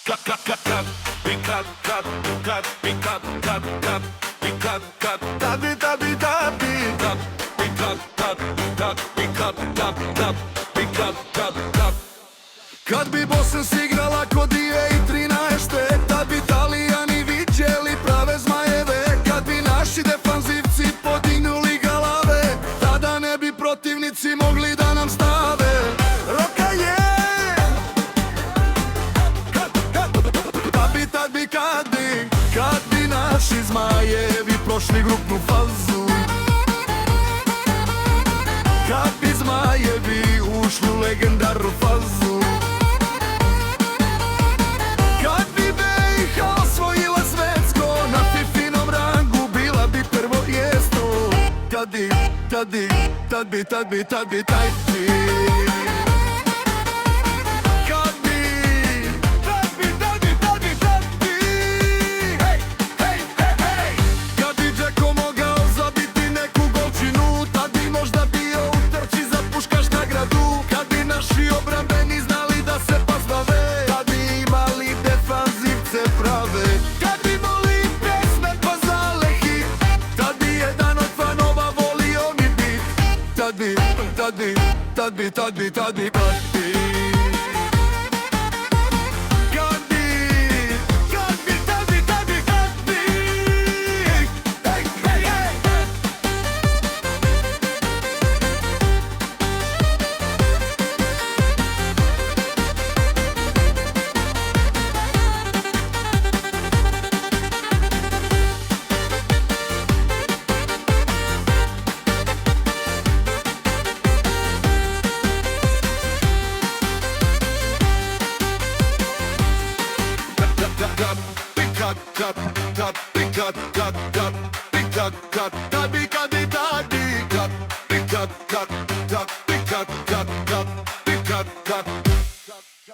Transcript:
Cut, cut, cut, cut, big cut, cut, cut, big cut, cut, cut, big cut, cut, tabi, tabi, tabi, cut, big cut, cut, cut, big cut, cut, cut, big cut, cut, cut. Kad bi Bosna igrala kod 2013, tad bi Italijani viđeli prave zmajeve. Kad bi naši defanzivci podignuli galave, tada ne bi protivnici mogli da nam stave. Roka je kad bi naši zmajevi prošli grupnu fazu, kad bi zmajevi ušli u legendarnu fazu, kad bi BiH osvojila svetsko, na Fifinom rangu bila bi prvo mjesto. Tad bi taj Tad bi cut.